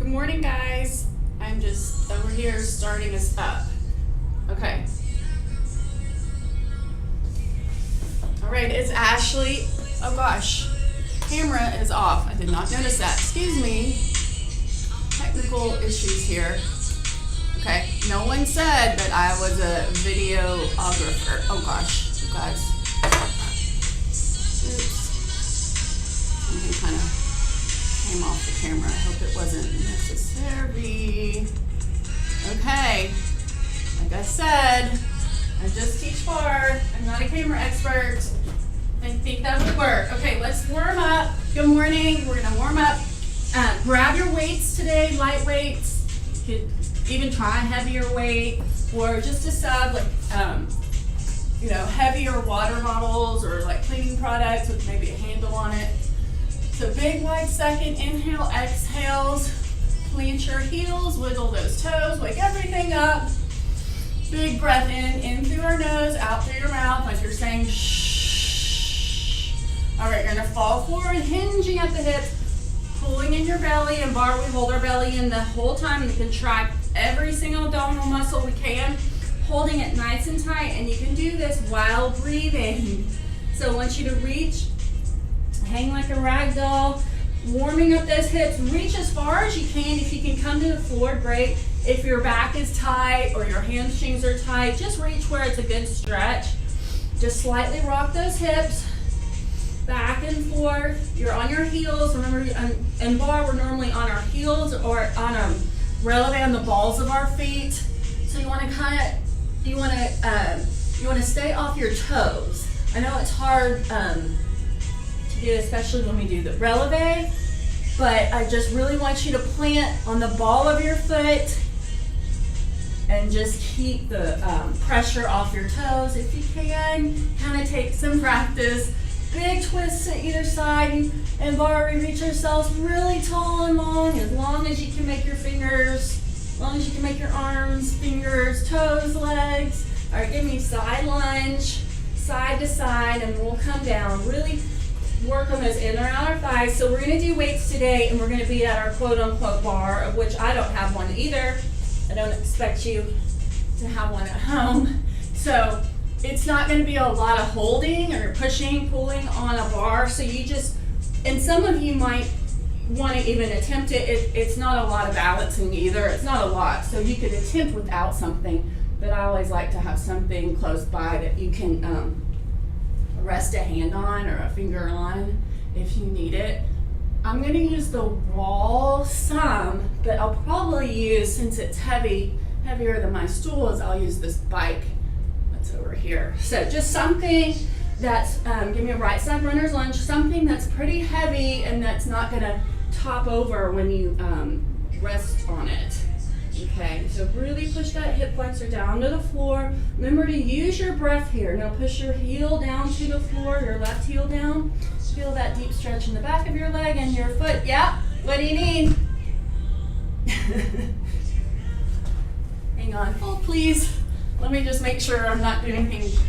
morning, guys. I'm just over here starting us up. Okay. All right, it's Ashley. Oh gosh, camera is off. I did not notice that. Excuse me. Technical issues here. Okay, no one said that I was a videographer. Oh gosh, you guys. Oops. Something kind of came off the camera. I hope it wasn't necessary. Okay, like I said, I just teach barre. I'm not a camera expert. I think that would work. Okay, let's warm up. Good morning. We're gonna warm up. Grab your weights today, light weights. You could even try heavier weight or just a sub, like heavier water bottles or like cleaning products with maybe a handle on it. So big wide second, inhale, exhales, plant your heels, wiggle those toes, wake everything up. Big breath in through our nose, out through your mouth, like you're saying shh. All right, you're gonna fall forward, hinging at the hips, pulling in your belly. In barre, we hold our belly in the whole time and contract every single abdominal muscle we can, holding it nice and tight, and you can do this while breathing. So I want you to reach, hang like a rag doll, warming up those hips. Reach as far as you can. If you can come to the floor, great. If your back is tight or your hamstrings are tight, just reach where it's a good stretch. Just slightly rock those hips back and forth. You're on your heels. Remember, in barre, we're normally on our heels or on a releve on the balls of our feet. So you want to stay off your toes. I know it's hard to do, especially when we do the releve, but I just really want you to plant on the ball of your foot and just keep the pressure off your toes if you can. Kind of take some practice. Big twists to either side. And barre, we reach ourselves really tall and long as you can make your fingers, as long as you can make your arms, fingers, toes, legs. All right, give me side lunge, side to side, and we'll come down. Really work on those inner and outer thighs. So we're gonna do weights today, and we're gonna be at our quote unquote barre, of which I don't have one either. I don't expect you to have one at home. So it's not gonna be a lot of holding or pushing, pulling on a barre. So you just, and some of you might wanna even attempt it. It's not a lot of balancing either. It's not a lot. So you could attempt without something, but I always like to have something close by that you can rest a hand on or a finger on if you need it. I'm gonna use the wall some, but I'll probably use, since it's heavier than my stools, I'll use this bike that's over here. So just something that's, give me a right side runner's lunge, something that's pretty heavy and that's not gonna top over when you rest on it. Okay, so really push that hip flexor down to the floor. Remember to use your breath here. Now push your heel down to the floor, your left heel down. Feel that deep stretch in the back of your leg and your foot. Yeah, what do you need? Hang on, hold please. Let me just make sure I'm not doing anything.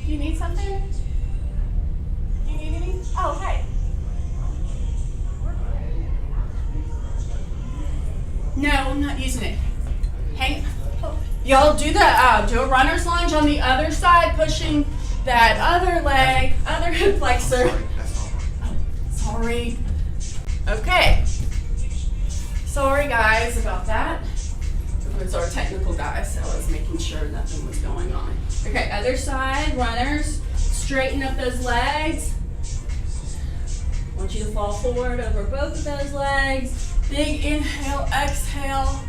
Do you need something? Do you need anything? Oh, hey. No, I'm not using it. Hang. Y'all do do a runner's lunge on the other side, pushing that other leg, other hip flexor. Oh, sorry. Okay. Sorry guys about that. It was our technical guy, so I was making sure nothing was going on. Okay, other side, runners. Straighten up those legs. I want you to fall forward over both of those legs. Big inhale, exhale.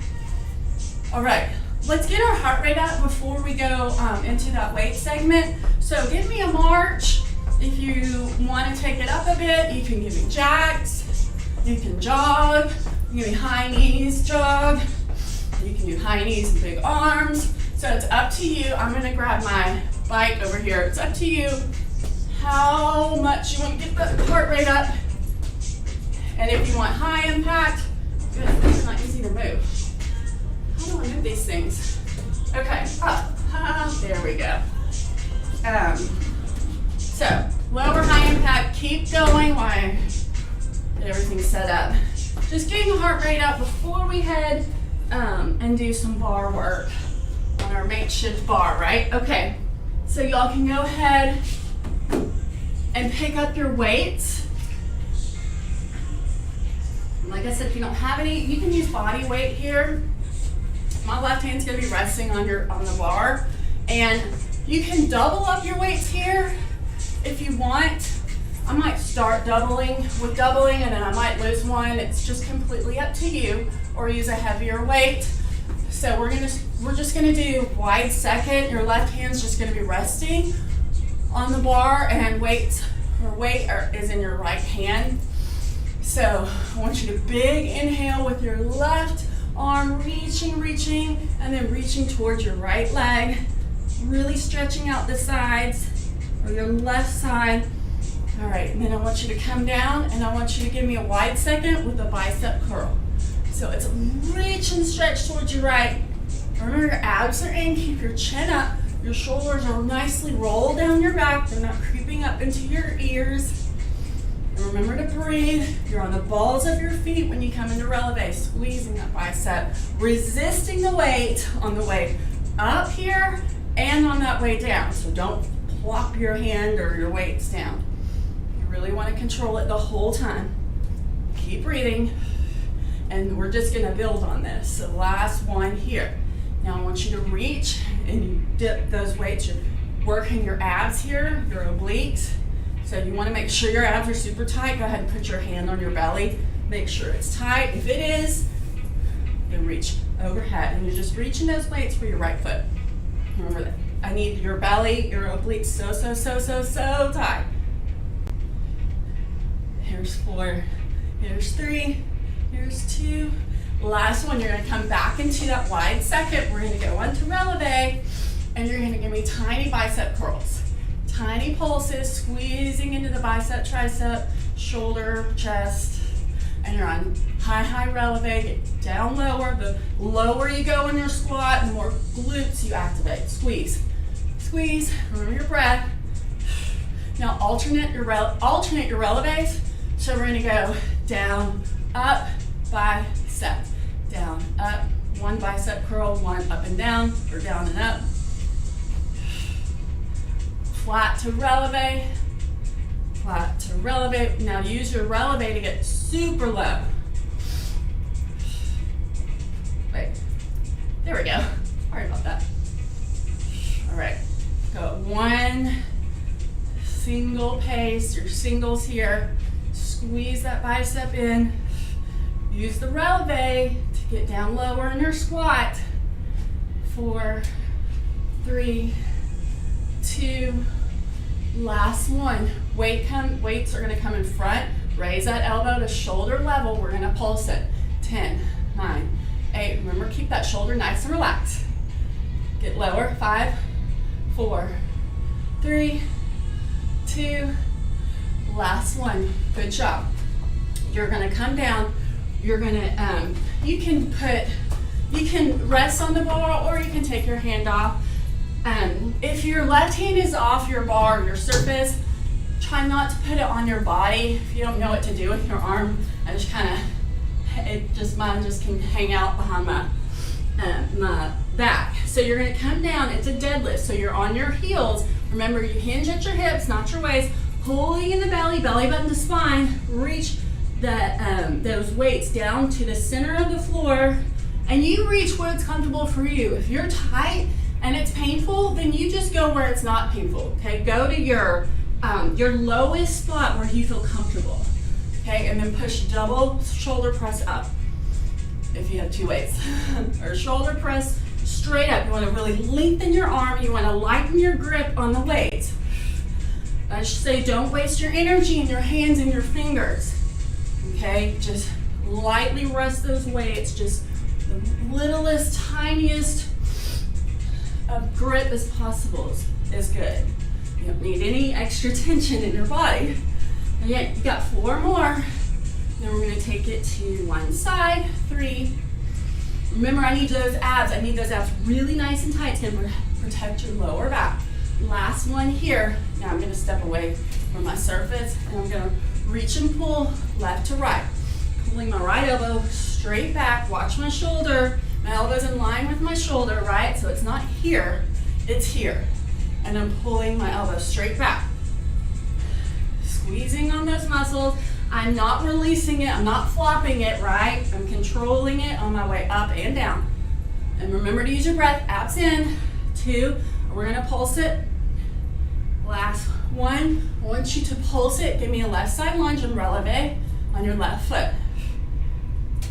All right, let's get our heart rate up before we go into that weight segment. So give me a march. If you want to take it up a bit, you can give me jacks. You can jog. You can give me high knees, jog. You can do high knees and big arms. So it's up to you. I'm gonna grab my bike over here. It's up to you how much you want to get the heart rate up. And if you want high impact, good, these are not easy to move. How do I move these things? Okay, up, there we go. So lower high impact, keep going while I get everything set up. just getting the heart rate up before we head and do some bar work on our makeshift bar, right? Okay, so y'all can go ahead and pick up your weights. Like I said, if you don't have any, you can use body weight here. My left hand's gonna be resting on the bar, and you can double up your weights here if you want. I might start doubling, and then I might lose one. It's just completely up to you, or use a heavier weight. So we're just gonna do wide second. Your left hand's just gonna be resting on the bar, and weight is in your right hand. So I want you to big inhale with your left arm, reaching, and then reaching towards your right leg, really stretching out the sides, or your left side. All right, and then I want you to come down, and I want you to give me a wide second with a bicep curl. So it's reach and stretch towards your right. Remember, your abs are in, keep your chin up, your shoulders are nicely rolled down your back, they're not creeping up into your ears. And remember to breathe. You're on the balls of your feet when you come into releve, squeezing that bicep, resisting the weight on the way up here and on that way down. So don't plop your hand or your weights down. You really want to control it the whole time. Keep breathing, and we're just going to build on this. So last one here. Now I want you to reach and you dip those weights. You're working your abs here, your obliques. So you want to make sure your abs are super tight. Go ahead and put your hand on your belly. Make sure it's tight. If it is, then reach overhead. And you're just reaching those weights for your right foot. Remember that. I need your belly, your obliques so tight. Here's 4, here's 3, here's 2. Last one, you're going to come back into that wide second. We're going to go into releve, and you're going to give me tiny bicep curls. Tiny pulses, squeezing into the bicep, tricep, shoulder, chest, and you're on high releve. Get down lower. The lower you go in your squat, the more glutes you activate. Squeeze, squeeze. Remember your breath. Now alternate your releves. So we're going to go down, up, bicep, down, up. One bicep curl, one up and down, or down and up. Flat to releve, flat to releve. Now use your releve to get super low. Wait, there we go. Sorry about that. All right, go one single pace, your singles here. Squeeze that bicep in. Use the releve to get down lower in your squat. 4, 3, 2, last one. Weights are going to come in front. Raise that elbow to shoulder level. We're going to pulse it. 10, 9, 8. Remember, keep that shoulder nice and relaxed. Get lower. 5, 4, 3, 2. Last one. Good job. You're going to come down. You're going to, you can rest on the bar, or you can take your hand off. If your left hand is off your bar, your surface, try not to put it on your body. If you don't know what to do with your arm, I just mine just can hang out behind my back. So you're going to come down. It's a deadlift. So you're on your heels. Remember, you hinge at your hips, not your waist. Pulling in the belly button to spine. Reach those weights down to the center of the floor, and you reach where it's comfortable for you. If you're tight and it's painful, then you just go where it's not painful. Okay, go to your lowest spot where you feel comfortable. Okay, and then push double shoulder press up if you have 2 weights, or shoulder press straight up. You want to really lengthen your arm. You want to lighten your grip on the weights. I should say, don't waste your energy in your hands and your fingers. Okay, just lightly rest those weights, just the littlest, tiniest of grip as possible is good. You don't need any extra tension in your body. And yet, you got 4 more. Then we're going to take it to one side. 3. Remember, I need those abs. I need those abs really nice and tight to protect your lower back. Last one here. Now I'm going to step away from my surface, and I'm going to reach and pull left to right. Pulling my right elbow straight back. Watch my shoulder. My elbow's in line with my shoulder, right? So it's not here, it's here. And I'm pulling my elbow straight back. Squeezing on those muscles. I'm not releasing it, I'm not flopping it, right? I'm controlling it on my way up and down. And remember to use your breath, abs in, 2, we're gonna pulse it. Last 1, I want you to pulse it. Give me a left side lunge and releve on your left foot.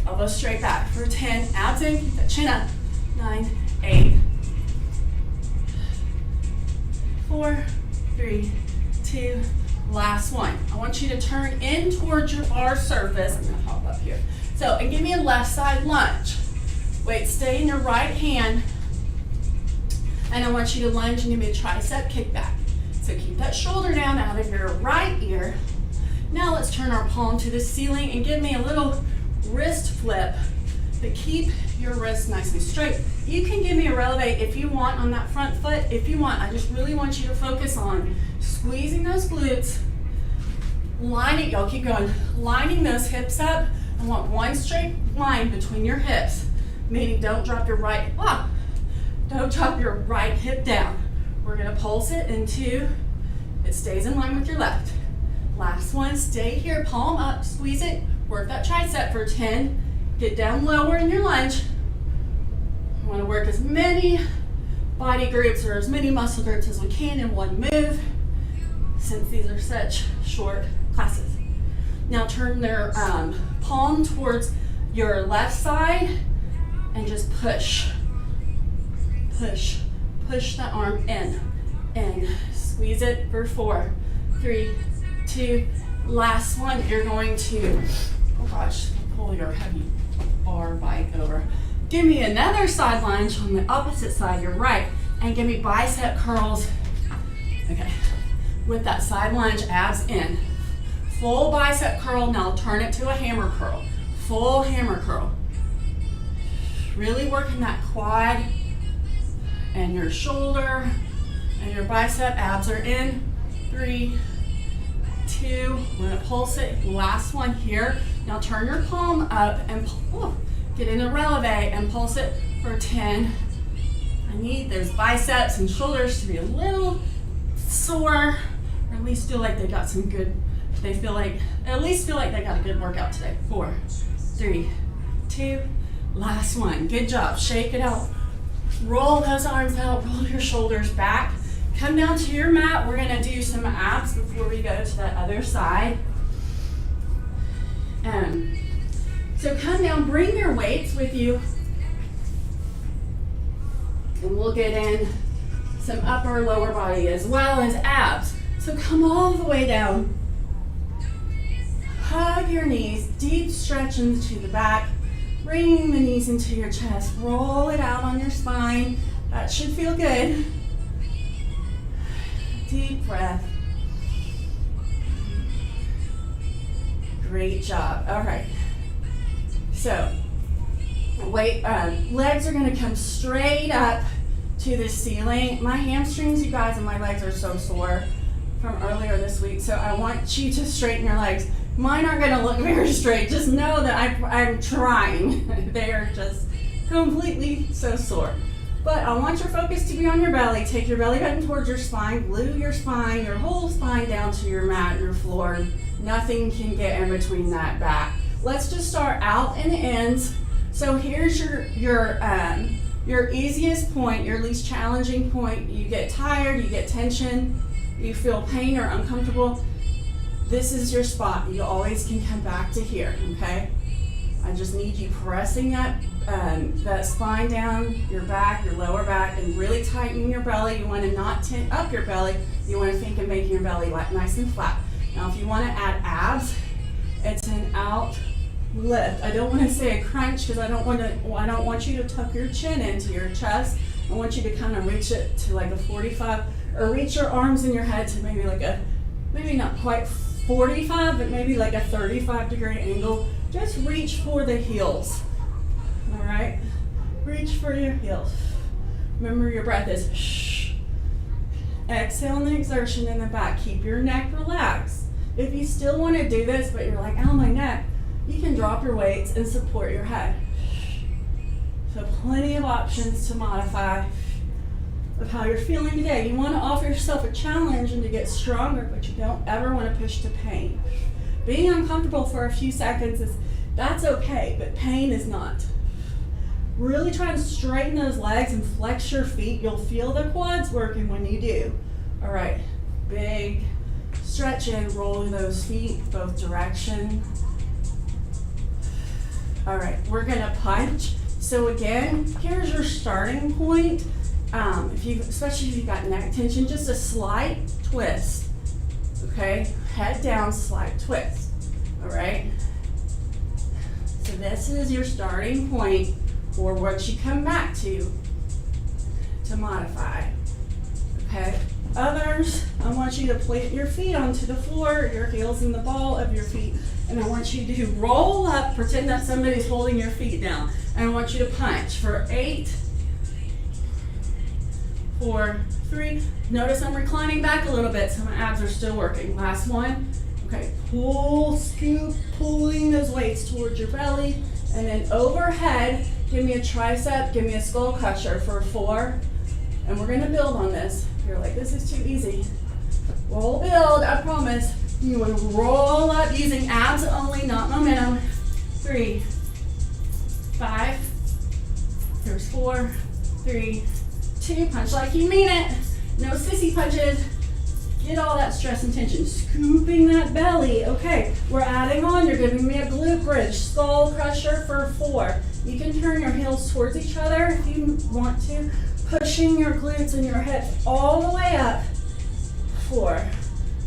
Elbow straight back for 10, abs in, keep that chin up. 9, 8, 4, 3, 2, last one. I want you to turn in towards your bar surface. I'm gonna hop up here. So, and give me a left side lunge. Weight stay in your right hand. And I want you to lunge and give me a tricep kickback. So keep that shoulder down out of your right ear. Now let's turn our palm to the ceiling and give me a little wrist flip, but keep your wrist nice and straight. You can give me a releve if you want on that front foot. If you want, I just really want you to focus on squeezing those glutes, lining, y'all keep going, lining those hips up. I want one straight line between your hips, meaning don't drop your right, don't drop your right hip down. We're gonna pulse it in 2, it stays in line with your left. Last one, stay here, palm up, squeeze it, work that tricep for 10, get down lower in your lunge. I wanna work as many body groups or as many muscle groups as we can in one move, since these are such short classes. Now turn their palm towards your left side and just push, push, push that arm in, and squeeze it for 4, 3, 2, last one. You're going to, oh gosh, pull your heavy bar bike over. Give me another side lunge on the opposite side, your right, and give me bicep curls. Okay, with that side lunge, abs in. Full bicep curl, now turn it to a hammer curl. Full hammer curl. Really working that quad and your shoulder and your bicep. Abs are in. 3, 2, we're gonna pulse it. Last one here. Now turn your palm up and get in a releve and pulse it for 10. I need those biceps and shoulders to be a little sore, or at least feel like they got some good, at least feel like they got a good workout today. 4, 3, 2, last one. Good job. Shake it out. Roll those arms out, roll your shoulders back. Come down to your mat. We're gonna do some abs before we go to that other side. So come down, bring your weights with you. And we'll get in some upper, lower body as well as abs. So come all the way down. Hug your knees, deep stretch into the back. Bring the knees into your chest. Roll it out on your spine. That should feel good. Deep breath. Great job. All right. So, legs are going to come straight up to the ceiling. My hamstrings, you guys, and my legs are so sore from earlier this week. So I want you to straighten your legs. Mine aren't going to look very straight. Just know that I'm trying. They are just completely so sore. But I want your focus to be on your belly. Take your belly button towards your spine. Glue your spine, your whole spine down to your mat, your floor. Nothing can get in between that back. Let's just start out and ends. So here's your easiest point, your least challenging point. You get tired, you get tension, you feel pain or uncomfortable. This is your spot. You always can come back to here, okay? I just need you pressing that spine down, your back, your lower back, and really tighten your belly. You want to not tint up your belly. You want to think of making your belly nice and flat. Now, if you want to add abs, it's an out lift. I don't want to say a crunch because I don't want you to tuck your chin into your chest. I want you to kind of reach it to like a 45, or reach your arms in your head to maybe not quite 45, but maybe like a 35-degree angle. Just reach for the heels. All right? Reach for your heels. Remember, your breath is shh. Exhale on the exertion in the back. Keep your neck relaxed. If you still want to do this, but you're like, oh, my neck, you can drop your weights and support your head. So plenty of options to modify of how you're feeling today. You want to offer yourself a challenge and to get stronger, but you don't ever want to push to pain. Being uncomfortable for a few seconds that's okay, but pain is not. Really try to straighten those legs and flex your feet. You'll feel the quads working when you do. All right, big stretch in, roll those feet both direction. All right, we're gonna punch. So again, here's your starting point. Especially if you've got neck tension, just a slight twist. Okay, head down, slight twist. All right. So this is your starting point for what you come back to modify. Okay. Others, I want you to plant your feet onto the floor, your heels in the ball of your feet, and I want you to roll up, pretend that somebody's holding your feet down, and I want you to punch for 8, 4, 3. Notice I'm reclining back a little bit so my abs are still working. Last one. Okay, pull, scoop, pulling those weights towards your belly, and then overhead, give me a tricep, give me a skull crusher for 4, and we're gonna build on this. You're like, this is too easy. We'll build, I promise. You want to roll up using abs only, not momentum. 3, 5, there's 4, 3, 2, punch like you mean it. No sissy punches. Get all that stress and tension, scooping that belly. Okay, we're adding on, you're giving me a glute bridge, skull crusher for 4. You can turn your heels towards each other if you want to, pushing your glutes and your hips all the way up. 4.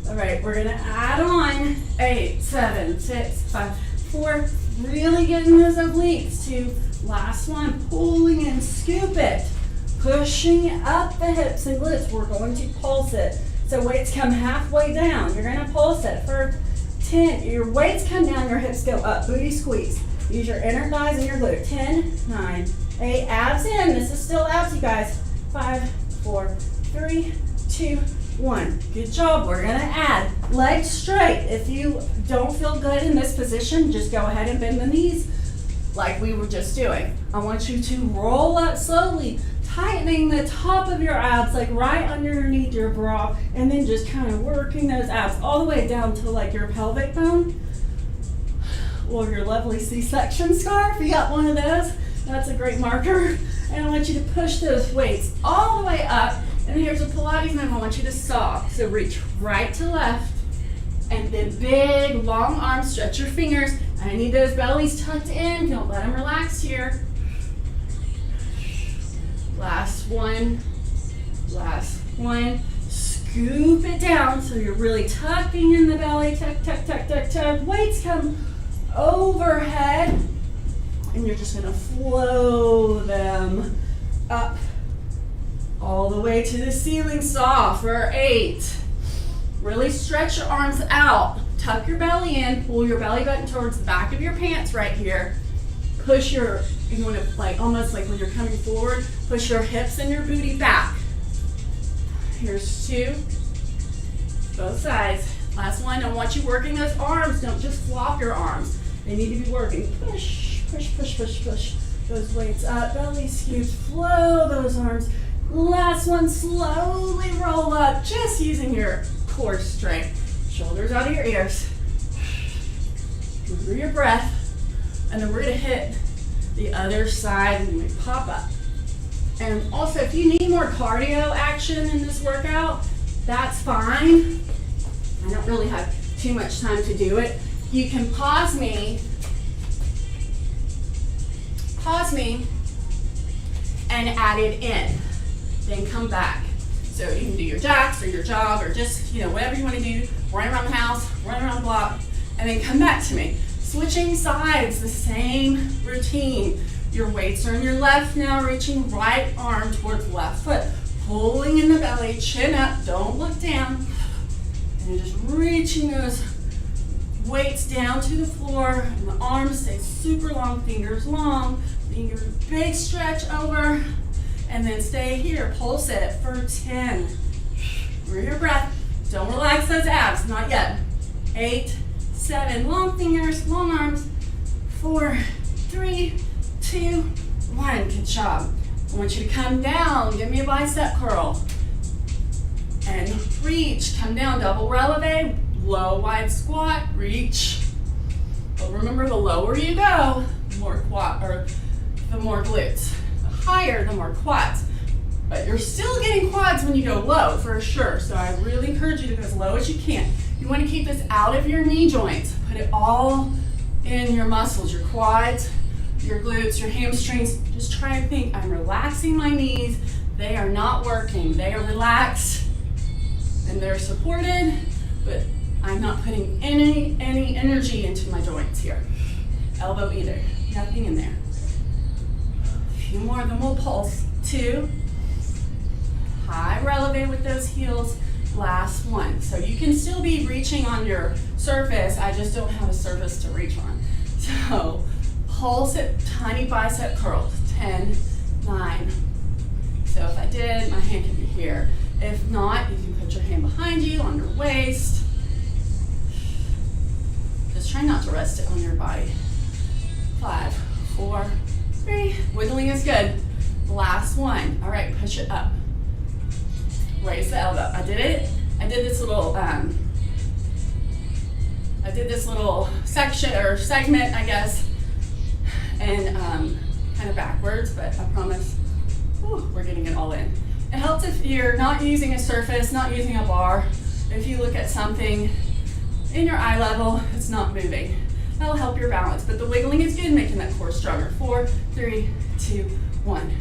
All right, we're gonna add on 8, 7, 6, 5, 4. Really getting those obliques to last one, pulling and scoop it. Pushing up the hips and glutes. We're going to pulse it. So weights come halfway down. You're gonna pulse it for 10. Your weights come down, your hips go up. Booty squeeze. Use your inner thighs and your glute. 10, 9, 8, abs in. This is still abs, you guys. 5, 4, 3, 2, 1. Good job. We're gonna add legs straight. If you don't feel good in this position, just go ahead and bend the knees like we were just doing. I want you to roll up slowly, tightening the top of your abs, like right underneath your bra, and then just kind of working those abs all the way down to like your pelvic bone or your lovely C-section scar. If you got one of those, that's a great marker. And I want you to push those weights all the way up. And here's a Pilates move. I want you to saw. So reach right to left, and then big, long arms, stretch your fingers. I need those bellies tucked in. Don't let them relax here. Last one, last one. Scoop it down so you're really tucking in the belly. Tuck, tuck, tuck, tuck, tuck. Weights come overhead, and you're just gonna flow them up all the way to the ceiling. Saw for 8. Really stretch your arms out. Tuck your belly in, pull your belly button towards the back of your pants right here. Push your, you want to like almost like when you're coming forward, push your hips and your booty back. Here's 2, both sides. Last one, I want you working those arms. Don't just flop your arms. They need to be working. Push, push, push, push, push. Those weights up, belly scoops, flow those arms. Last one, slowly roll up, just using your core strength. Shoulders out of your ears. Remember your breath. And then we're gonna hit the other side and we pop up. And also, if you need more cardio action in this workout, that's fine. I don't really have too much time to do it. You can pause me, and add it in. Then come back. So you can do your jacks or your jog or just, whatever you want to do, run around the house, run around the block, and then come back to me. Switching sides, the same routine. Your weights are in your left now, reaching right arm towards left foot. Pulling in the belly, chin up, don't look down. And you're just reaching those weights down to the floor, and the arms stay super long, fingers long, fingers big stretch over, and then stay here, pulse it for 10. Breathe your breath, don't relax those abs, not yet. 8, 7, long fingers, long arms, 4, 3, 2, 1. Good job. I want you to come down. Give me a bicep curl. And reach. Come down. Double releve. Low wide squat. Reach. But remember, the lower you go, the more quad, or the more glutes. The higher, the more quads. But you're still getting quads when you go low, for sure. So I really encourage you to go as low as you can. You want to keep this out of your knee joints. Put it all in your muscles, your quads, your glutes, your hamstrings. Just try and think, I'm relaxing my knees. They are not working. They are relaxed and they're supported, but I'm not putting any energy into my joints here. Elbow either. Nothing in there. A few more, then we'll pulse. 2. High releve with those heels. Last one. So you can still be reaching on your surface. I just don't have a surface to reach on. So pulse it, tiny bicep curls. 10, 9. So if I did, my hand can be here. If not, you can put your hand behind you on your waist. Just try not to rest it on your body. 5, 4, 3. Wiggling is good. Last one. All right, push it up. Raise the elbow. I did it. I did this little section or segment, I guess, and kind of backwards, but I promise we're getting it all in. It helps if you're not using a surface, not using a bar. If you look at something in your eye level, it's not moving. That'll help your balance, but the wiggling is good, making that core stronger. 4, 3, 2, 1.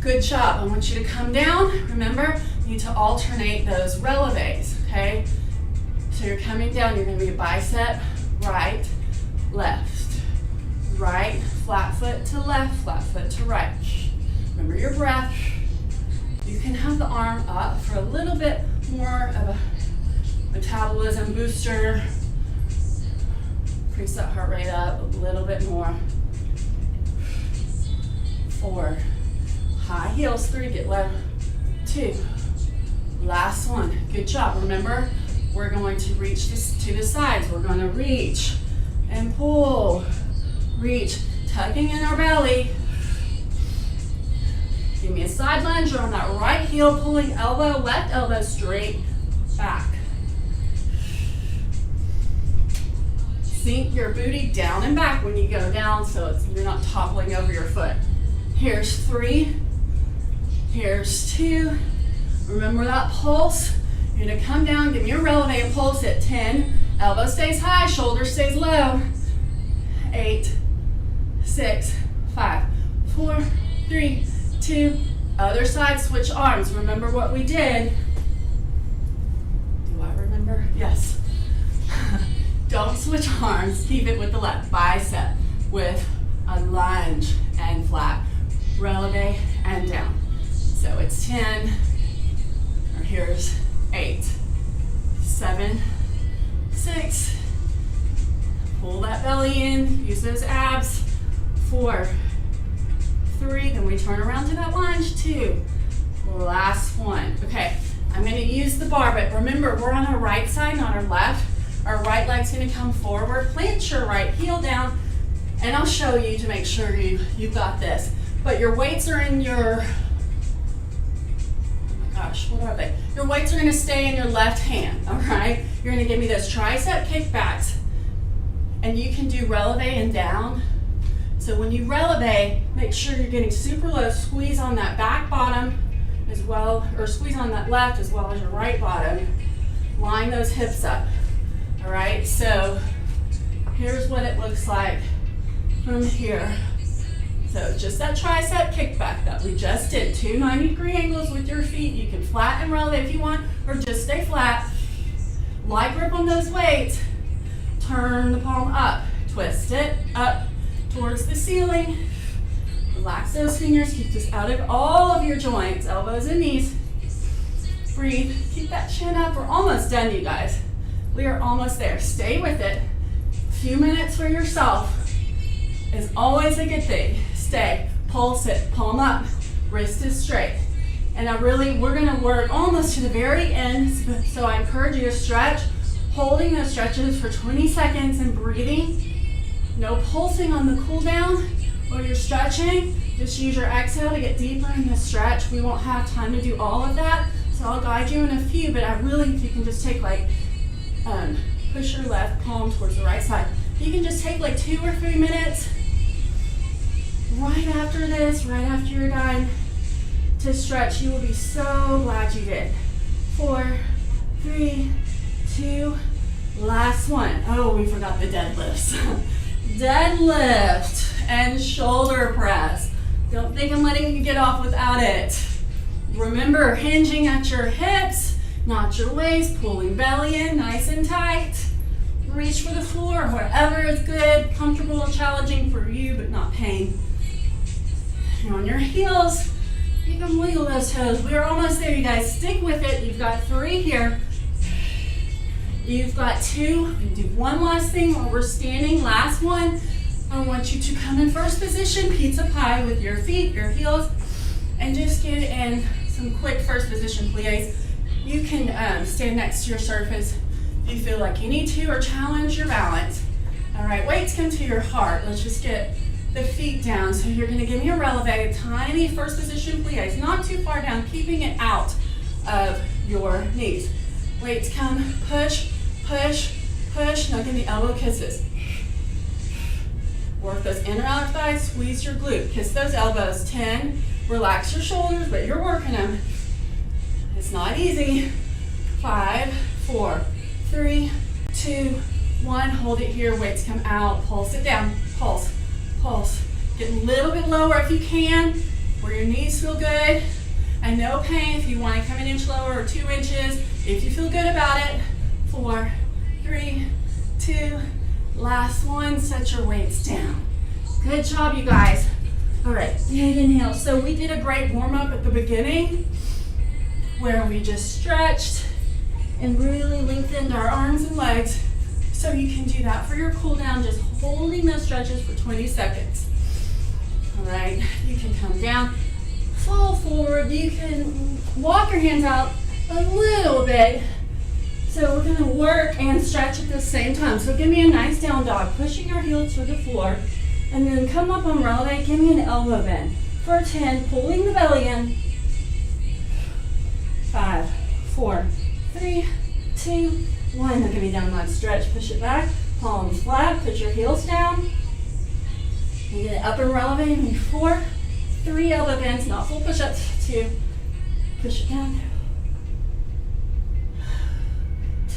Good job. I want you to come down. Remember, you need to alternate those releves, okay? So you're coming down, you're gonna be a bicep, right, left, right, flat foot to left, flat foot to right. Remember your breath. You can have the arm up for a little bit more of a metabolism booster. Increase that heart rate up a little bit more. 4. High heels. 3, get low. 2. Last one. Good job. Remember, we're going to reach this to the sides. We're going to reach and pull. Reach, tugging in our belly. Give me a side lunge on that right heel, pulling elbow, left elbow straight back. Sink your booty down and back when you go down so you're not toppling over your foot. Here's 3. Here's 2. Remember that pulse. You're gonna come down, give me a releve and pulse at 10. Elbow stays high, shoulder stays low. 8, 6, 5, 4, 3, 2. Other side, switch arms. Remember what we did. Do I remember? Yes. Don't switch arms. Keep it with the left. Bicep with a lunge and flat. Releve and down. So it's 10, or here's 8, 7, 6. Pull that belly in, use those abs. 4, 3, then we turn around to that lunge. 2, last one. Okay, I'm gonna use the bar, but remember, we're on our right side, not our left. Our right leg's gonna come forward. Plant your right heel down, and I'll show you to make sure you've got this. But your weights are in your, what are they? Your weights are gonna stay in your left hand, all right? You're gonna give me those tricep kickbacks, and you can do releve and down. So when you releve, make sure you're getting super low, squeeze on that back bottom as well, or squeeze on that left as well as your right bottom. Line those hips up, all right? So here's what it looks like from here. So just that tricep kickback that we just did, 2 90-degree angles with your feet. You can flatten and releve if you want, or just stay flat. Light grip on those weights. Turn the palm up, twist it up towards the ceiling. Relax those fingers, keep this out of all of your joints, elbows and knees. Breathe, keep that chin up. We're almost done, you guys. We are almost there. Stay with it. A few minutes for yourself is always a good thing. Stay, pulse it, palm up, wrist is straight. And we're gonna work almost to the very end, so I encourage you to stretch, holding those stretches for 20 seconds and breathing. No pulsing on the cool down or you're stretching. Just use your exhale to get deeper in the stretch. We won't have time to do all of that, so I'll guide you in a few, but I really, if you can just take like, push your left palm towards the right side. You can just take like 2 or 3 minutes right after this, right after you're done, to stretch. You will be so glad you did. 4, 3, 2, last one. Oh, we forgot the deadlifts. Deadlift and shoulder press. Don't think I'm letting you get off without it. Remember, hinging at your hips, not your waist, pulling belly in nice and tight. Reach for the floor, wherever is good, comfortable, challenging for you, but not pain. And on your heels, you can wiggle those toes. We are almost there, you guys. Stick with it. You've got 3 here. You've got 2. We can do one last thing while we're standing. Last one. I want you to come in first position, pizza pie with your feet, your heels, and just get in some quick first position plies. You can stand next to your surface if you feel like you need to, or challenge your balance. All right, weights come to your heart. Let's just get the feet down. So you're gonna give me a releve, tiny first position plies, not too far down, keeping it out of your knees. Weights come, push, push, push. Now give me elbow kisses. Work those inner outer thighs, squeeze your glute. Kiss those elbows. 10, relax your shoulders, but you're working them. It's not easy. 5, 4, 3, 2, 1. Hold it here, weights come out. Pulse it down, pulse, pulse. Get a little bit lower if you can, where your knees feel good. And no pain if you want to come an inch lower or 2 inches. If you feel good about it. 4, 3, 2, last one. Set your weights down. Good job, you guys. All right, big inhale. So we did a great warm-up at the beginning where we just stretched and really lengthened our arms and legs. So you can do that for your cool down, just holding those stretches for 20 seconds. All right, you can come down, fall forward. You can walk your hands out a little bit. So we're gonna work and stretch at the same time. So give me a nice down dog, pushing your heels to the floor, and then come up on releve, give me an elbow bend. For 10, pulling the belly in. 5, 4, 3, 2, 1. Now give me down dog stretch, push it back, palms flat, put your heels down. And get up and releve, 4, 3 elbow bends, not full push-ups. 2, push it down.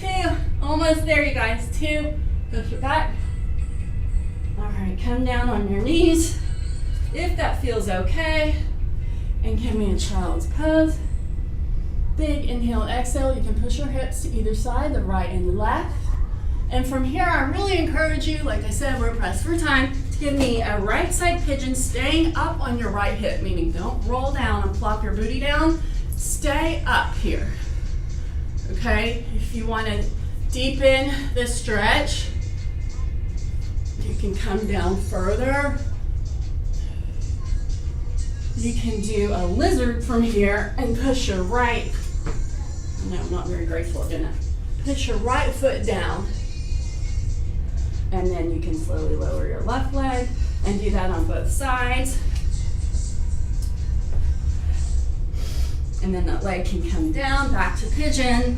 2, almost there, you guys. 2, push it back. All right, come down on your knees if that feels okay, and give me a child's pose. Big inhale, exhale. You can push your hips to either side, the right and left. And from here, I really encourage you, like I said, we're pressed for time, to give me a right side pigeon, staying up on your right hip, meaning don't roll down and plop your booty down. Stay up here. Okay, if you want to deepen the stretch, you can come down further. You can do a lizard from here and push your right, no, not very graceful, didn't I? Push your right foot down. And then you can slowly lower your left leg and do that on both sides. And then that leg can come down, back to pigeon.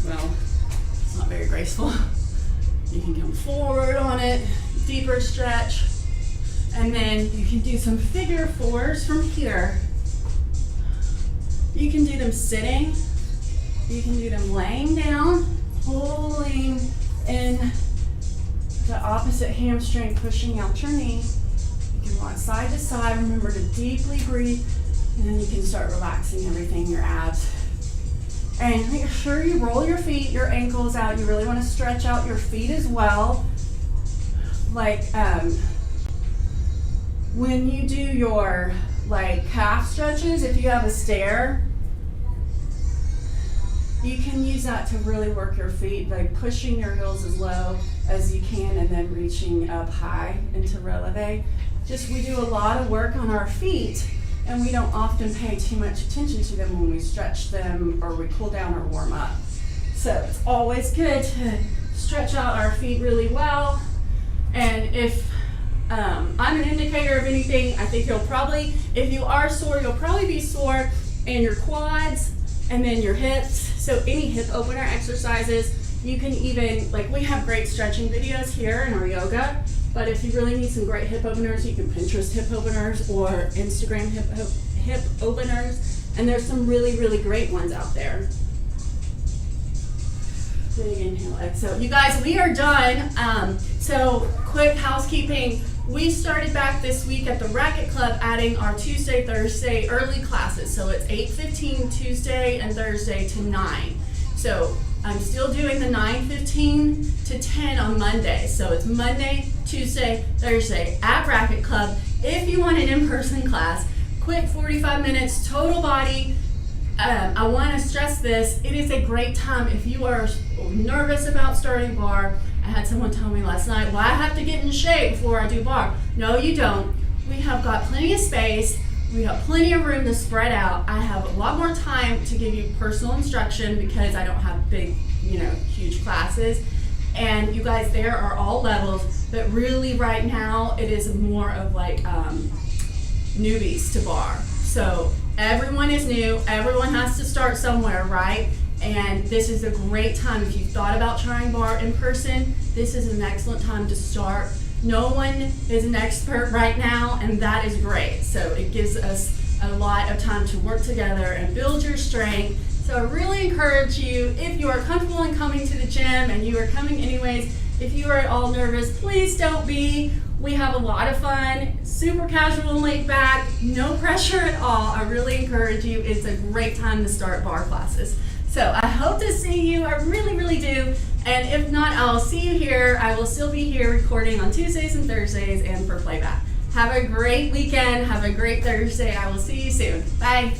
Well, it's not very graceful. You can come forward on it, deeper stretch. And then you can do some figure fours from here. You can do them sitting. You can do them laying down, pulling in the opposite hamstring, pushing out your knee. You can rock side to side. Remember to deeply breathe. And then you can start relaxing everything, your abs. And make sure you roll your feet, your ankles out. You really want to stretch out your feet as well. Like when you do your calf stretches, if you have a stair, you can use that to really work your feet, like pushing your heels as low as you can and then reaching up high into releve. We do a lot of work on our feet, and we don't often pay too much attention to them when we stretch them or we cool down or warm up. So it's always good to stretch out our feet really well. And if I'm an indicator of anything, I think you'll probably, if you are sore, you'll probably be sore in your quads and then your hips. So any hip opener exercises, you can even, like we have great stretching videos here in our yoga, but if you really need some great hip openers, you can Pinterest hip openers or Instagram hip openers, and there's some really, really great ones out there. Big inhale, exhale. You guys, we are done. So quick housekeeping. We started back this week at the Racket Club adding our Tuesday, Thursday early classes. So it's 8:15 Tuesday and Thursday to 9. So I'm still doing the 9:15 to 10 on Monday. So it's Monday, Tuesday, Thursday at Racket Club. If you want an in-person class, quick 45 minutes, total body. I want to stress this. It is a great time if you are nervous about starting bar. I had someone tell me last night, well, I have to get in shape before I do bar. No, you don't. We have got plenty of space. We have plenty of room to spread out. I have a lot more time to give you personal instruction because I don't have big, huge classes. And you guys, there are all levels, but really right now it is more of like newbies to bar. So everyone is new. Everyone has to start somewhere, right? And this is a great time. If you've thought about trying bar in person, this is an excellent time to start. No one is an expert right now, and that is great. So it gives us a lot of time to work together and build your strength. So I really encourage you, if you are comfortable in coming to the gym and you are coming anyways, if you are at all nervous, please don't be. We have a lot of fun, super casual and laid back, no pressure at all. I really encourage you. It's a great time to start bar classes. So I hope to see you. I really, really do. And if not, I'll see you here. I will still be here recording on Tuesdays and Thursdays and for playback. Have a great weekend. Have a great Thursday. I will see you soon. Bye.